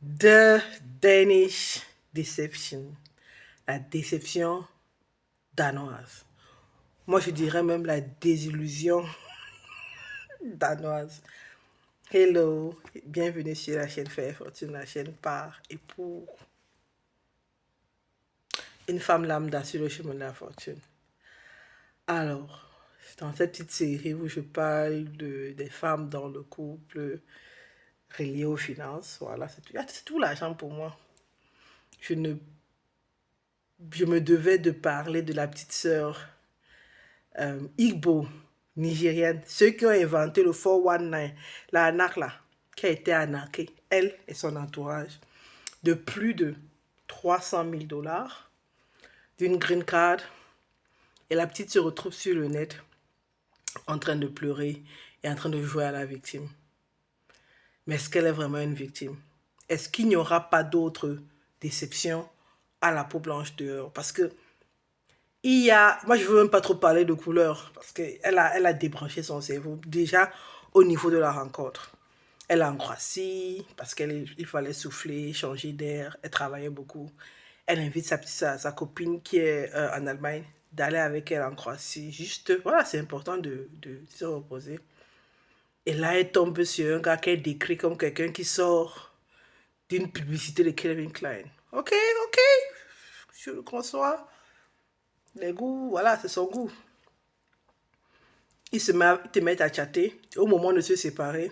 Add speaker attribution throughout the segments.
Speaker 1: The Danish Deception. La déception danoise. Moi, je dirais même la désillusion danoise. Hello, bienvenue sur la chaîne Faire Fortune, la chaîne par et pour une femme lambda sur le chemin de la fortune. Alors, dans cette petite série où je parle des femmes dans le couple reliées aux finances, voilà, c'est tout l'argent pour moi. Je ne je me devais de parler de la petite sœur Igbo, nigérienne, ceux qui ont inventé le 419, la arnaque là, qui a été arnaquée, elle et son entourage, de plus de 300 000 dollars, d'une green card, et la petite se retrouve sur le net en train de pleurer et en train de jouer à la victime. Mais est-ce qu'elle est vraiment une victime? Est-ce qu'il n'y aura pas d'autres déceptions à la peau blanche dehors? Parce que moi je veux même pas trop parler de couleur, parce qu'elle a débranché son cerveau, déjà au niveau de la rencontre. Elle a en Croatie, parce qu'il fallait souffler, changer d'air, elle travaillait beaucoup. Elle invite sa copine qui est en Allemagne d'aller avec elle en Croatie. Juste, voilà, c'est important de se reposer. Et là, elle tombe sur un gars qu'elle décrit comme quelqu'un qui sort d'une publicité de Calvin Klein. Ok, ok, je le conçois. Les goûts, voilà, c'est son goût. Ils te mettent à chatter. Au moment de se séparer,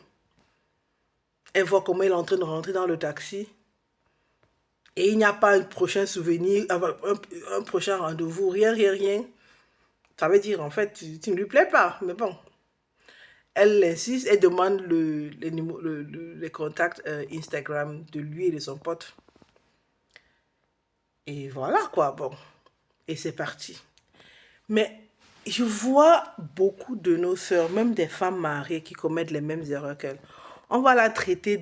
Speaker 1: elle voit comment il est en train de rentrer dans le taxi. Et il n'y a pas un prochain souvenir, un prochain rendez-vous, rien, rien, rien. Ça veut dire, en fait, tu ne lui plais pas. Mais bon, elle insiste, elle demande les contacts Instagram de lui et de son pote. Et voilà quoi, bon. Et c'est parti. Mais je vois beaucoup de nos sœurs, même des femmes mariées, qui commettent les mêmes erreurs qu'elles. On va la traiter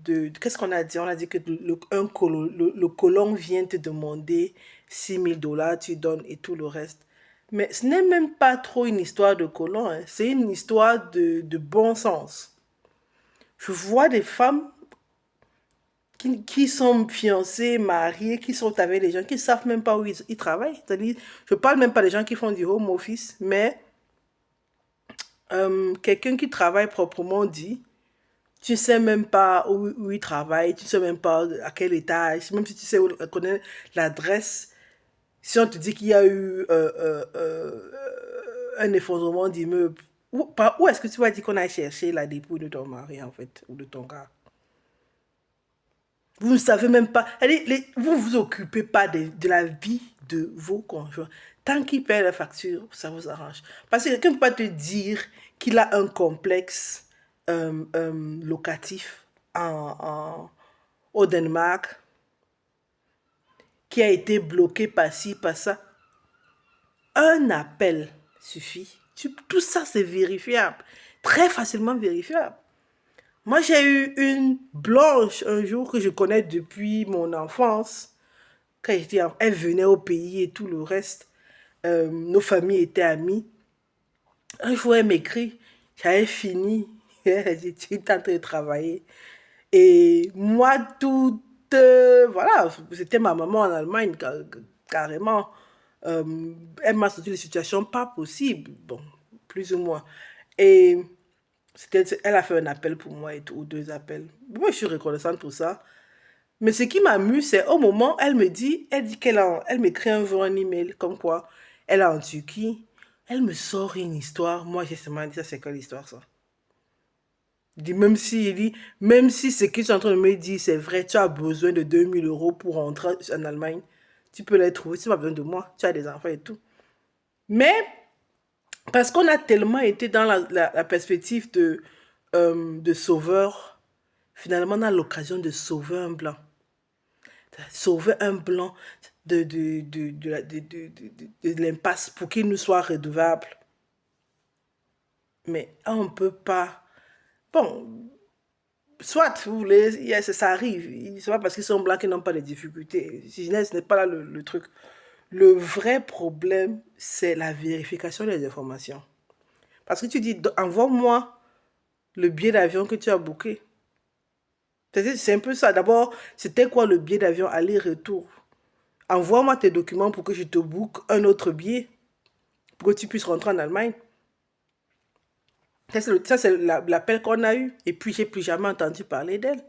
Speaker 1: qu'est-ce qu'on a dit? On a dit que le colon vient te demander 6 000 dollars, tu donnes et tout le reste. Mais ce n'est même pas trop une histoire de colon, hein. C'est une histoire de bon sens. Je vois des femmes qui sont fiancés, mariés, qui sont avec des gens qui ne savent même pas où ils travaillent. C'est-à-dire, je ne parle même pas des gens qui font du home office, mais quelqu'un qui travaille proprement dit, tu ne sais même pas où il travaille, tu ne sais même pas à quel étage, même si tu sais connais l'adresse, si on te dit qu'il y a eu un effondrement d'immeuble, où est-ce que tu vas dire qu'on a cherché la dépouille de ton mari, en fait, ou de ton gars? Vous ne savez même pas. Vous ne vous occupez pas de la vie de vos conjoints. Tant qu'ils paient la facture, ça vous arrange. Parce que quelqu'un ne peut pas te dire qu'il a un complexe locatif au Danemark qui a été bloqué par ci, par ça. Un appel suffit. Tout ça, c'est vérifiable. Très facilement vérifiable. Moi, j'ai eu une blanche un jour que je connais depuis mon enfance. Quand elle venait au pays et tout le reste, nos familles étaient amies. Un jour, elle m'écrit, j'avais fini, j'étais en train de travailler. Et moi, voilà, c'était ma maman en Allemagne, carrément. Elle m'a sorti des situations pas possibles, bon, plus ou moins. Et elle a fait un appel pour moi et tout, ou deux appels. Moi, je suis reconnaissante pour ça. Mais ce qui m'amuse, c'est au moment, elle dit elle m'écrit un jour un email, comme quoi, elle est en Turquie. Elle me sort une histoire. Moi, j'ai seulement dit, ça, c'est quelle histoire, ça? Même si ce qu'ils sont en train de me dire, c'est vrai, tu as besoin de 2 000 € pour rentrer en Allemagne, tu peux les trouver, tu n'as pas besoin de moi, tu as des enfants et tout. Mais, parce qu'on a tellement été dans la perspective de sauveur, finalement, on a l'occasion de sauver un blanc. Sauver un blanc de l'impasse pour qu'il nous soit redevable. Mais on ne peut pas. Bon, soit, vous voulez, ça arrive. C'est pas parce qu'ils sont blancs qu'ils n'ont pas de difficultés. Si ce n'est pas là le truc. Le vrai problème, c'est la vérification des informations. Parce que tu dis, envoie-moi le billet d'avion que tu as booké. C'est un peu ça. D'abord, c'était quoi le billet d'avion aller-retour? Envoie-moi tes documents pour que je te book un autre billet, pour que tu puisses rentrer en Allemagne. Ça, c'est l'appel qu'on a eu. Et puis, j'ai plus jamais entendu parler d'elle.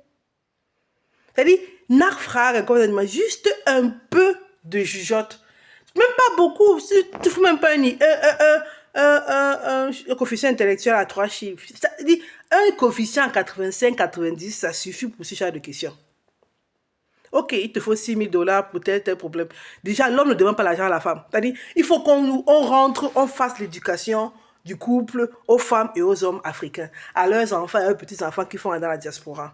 Speaker 1: C'est-à-dire, Narfrag, comme ça, juste un peu de jugeote. Même pas beaucoup. Tu ne fous même pas un coefficient intellectuel à 3 chiffres. C'est-à-dire, un coefficient à 85-90, ça suffit pour ce genre de questions. Ok, il te faut 6 000 $ pour tel problème. Déjà, l'homme ne demande pas l'argent à la femme. C'est-à-dire, il faut qu'on rentre, on fasse l'éducation du couple aux femmes et aux hommes africains, à leurs enfants et à leurs petits-enfants qui font dans la diaspora.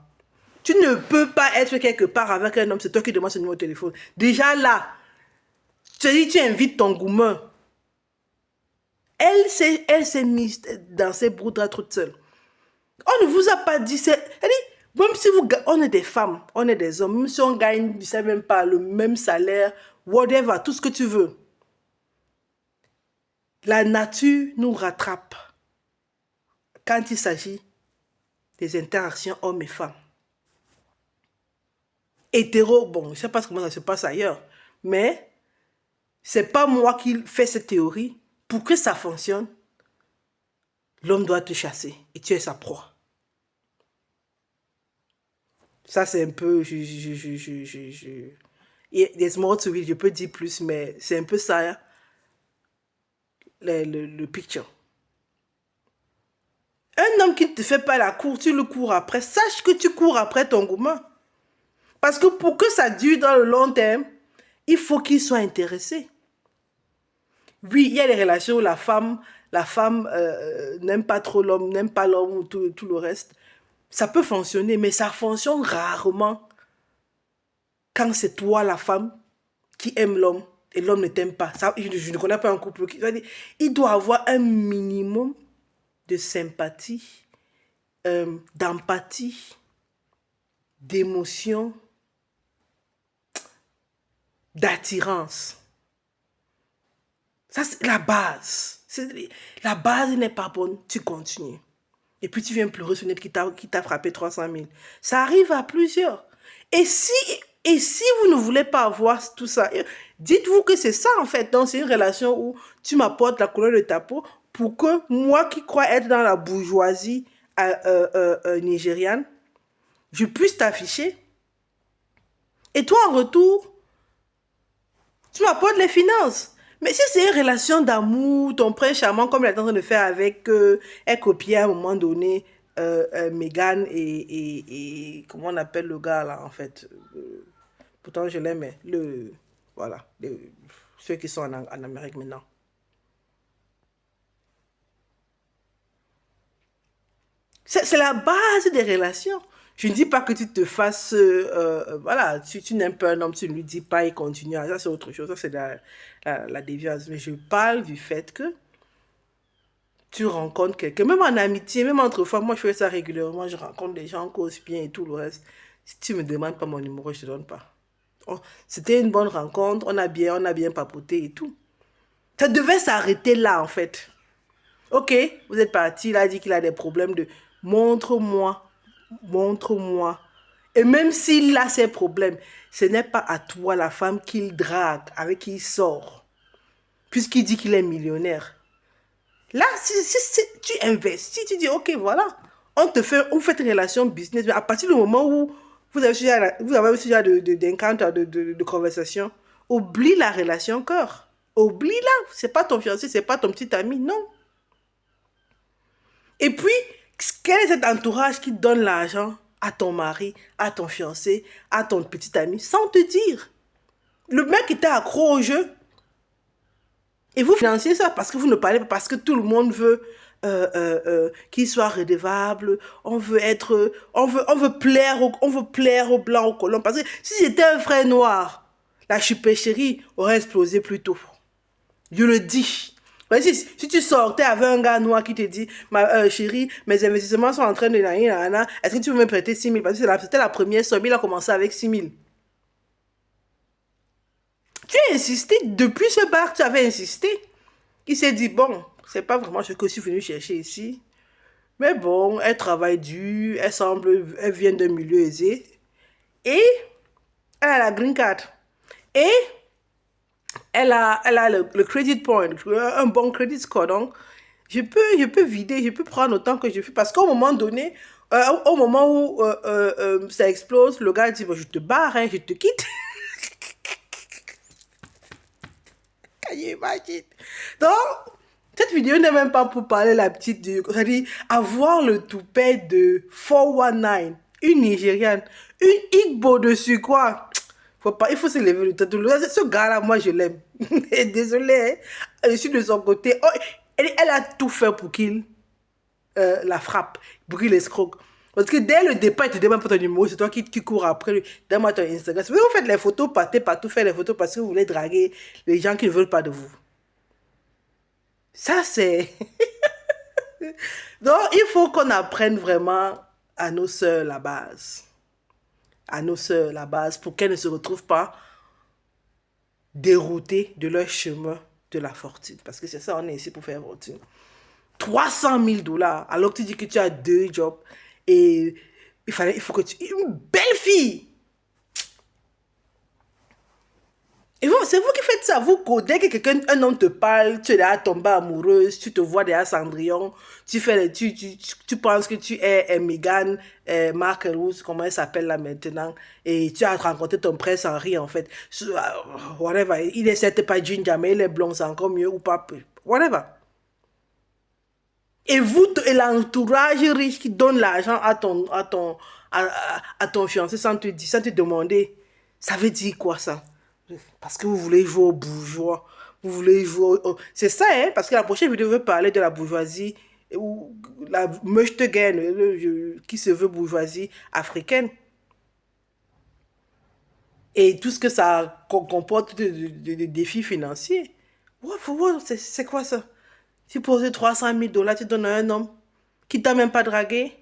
Speaker 1: Tu ne peux pas être quelque part avec un homme, c'est toi qui demandes son numéro de téléphone. Déjà là, tu invites ton gourmand. Elle s'est mise dans ses broudards toute seule. On ne vous a pas dit, même si on est des femmes, on est des hommes, même si on gagne, je sais même pas, le même salaire, whatever, tout ce que tu veux. La nature nous rattrape quand il s'agit des interactions hommes et femmes. Hétéro, bon, je ne sais pas comment ça se passe ailleurs, mais c'est pas moi qui fais cette théorie. Pour que ça fonctionne, l'homme doit te chasser et tu es sa proie. Ça, c'est un peu... There's more to it, je peux dire plus, mais c'est un peu ça, hein, le picture. Un homme qui ne te fait pas la cour, tu le cours après. Sache que tu cours après ton gourmand. Parce que pour que ça dure dans le long terme, il faut qu'il soit intéressé. Oui, il y a des relations où la femme n'aime pas trop l'homme, n'aime pas l'homme ou tout le reste. Ça peut fonctionner, mais ça fonctionne rarement quand c'est toi, la femme, qui aime l'homme et l'homme ne t'aime pas. Ça, je ne connais pas un couple qui... Il doit avoir un minimum de sympathie, d'empathie, d'émotion, d'attirance. Ça, c'est la base. La base n'est pas bonne, tu continues. Et puis tu viens pleurer sur net qui t'a frappé 300 000. Ça arrive à plusieurs. Et si vous ne voulez pas avoir tout ça, dites-vous que c'est ça en fait. Donc c'est une relation où tu m'apportes la couleur de ta peau pour que moi qui crois être dans la bourgeoisie nigériane, je puisse t'afficher. Et toi en retour, tu m'apportes les finances. Mais si c'est une relation d'amour, ton prince charmant, comme il est en train de faire avec elle copiait à un moment donné Meghan et comment on appelle le gars là en fait. Pourtant je l'aime, mais voilà, ceux qui sont en Amérique maintenant. C'est la base des relations. Je ne dis pas que tu te fasses... voilà, tu n'aimes pas un homme, tu ne lui dis pas, il continue. Ça, c'est autre chose. Ça, c'est la déviance. Mais je parle du fait que tu rencontres quelqu'un, même en amitié, même entre femmes. Moi, je fais ça régulièrement. Je rencontre des gens, cause bien et tout le reste. Si tu me demandes pas mon numéro, je te donne pas. C'était une bonne rencontre. On a bien papoté et tout. Ça devait s'arrêter là, en fait. Ok, vous êtes parti, il a dit qu'il a des problèmes de... Montre-moi. Montre-moi. Et même s'il a ses problèmes, ce n'est pas à toi, la femme, qu'il drague, avec qui il sort. Puisqu'il dit qu'il est millionnaire. Là, si tu investis, tu dis, ok, voilà. Vous faites une relation business. Mais à partir du moment où vous avez ce genre d'encounter, de conversation, oublie la relation cœur. Oublie-la. C'est pas ton fiancé, c'est pas ton petit ami, non. Et puis, quel est cet entourage qui donne l'argent à ton mari, à ton fiancé, à ton petit ami, sans te dire? Le mec était accro au jeu. Et vous financez ça parce que vous ne parlez pas, parce que tout le monde veut qu'il soit redevable. On veut plaire aux blancs, aux colons. Parce que si j'étais un frère noir, la chupécherie aurait explosé plus tôt. Je le dis. Si tu sortais avec un gars noir qui te dit, chérie, mes investissements sont en train de... Est-ce que tu veux me prêter 6 000? Parce que c'était la première somme, il a commencé avec 6 000. Tu as insisté, depuis ce bar, tu avais insisté. Il s'est dit, bon, c'est pas vraiment ce que je suis venu chercher ici. Mais bon, elle travaille dur, elle vient d'un milieu aisé. Et elle a la green card. Et elle a le credit point, un bon credit score. Donc, je peux vider, je peux prendre autant que je veux. Parce qu'au moment donné, au moment où ça explose, le gars dit, bon, je te barre, hein, je te quitte. Can you imagine? Donc, cette vidéo n'est même pas pour parler la petite du... C'est-à-dire, avoir le toupet de 419, une Nigériane, une Igbo dessus, quoi. Faut pas, il faut se lever le tête. Ce gars-là, moi, je l'aime. Désolé, hein. Je suis de son côté. Oh, elle a tout fait pour qu'il la frappe, pour qu'il escroque. Parce que dès le départ, il te demande pas ton numéro, c'est toi qui cours après lui. Donne-moi ton Instagram. Si vous faites les photos, partez partout faire les photos parce que vous voulez draguer les gens qui ne veulent pas de vous. Ça, c'est... Donc, il faut qu'on apprenne vraiment à nos sœurs la base. À nos sœurs la base pour qu'elles ne se retrouvent pas déroutées de leur chemin de la fortune. Parce que c'est ça, on est ici pour faire fortune. 300 000 dollars, alors que tu dis que tu as 2 jobs et il faut que tu... Une belle fille! Et vous, c'est vous qui faites ça, vous, dès que un homme te parle, tu es là tombée amoureuse, tu te vois derrière Cendrillon, tu penses que tu es Meghan Markle, comment elle s'appelle là maintenant, et tu as rencontré ton prince Henri en fait. Whatever, il est certes pas ginger, mais il est blond, c'est encore mieux, ou pas, whatever. Et vous, et l'entourage riche qui donne l'argent à ton fiancé sans te demander, ça veut dire quoi ça? Parce que vous voulez jouer aux bourgeois. Vous voulez jouer C'est ça, hein? Parce que la prochaine vidéo veut parler de la bourgeoisie, ou la Möchtegern, qui se veut bourgeoisie africaine. Et tout ce que ça comporte de défis financiers. C'est quoi ça? Tu poses 300 000 dollars, tu donnes à un homme qui t'a même pas dragué.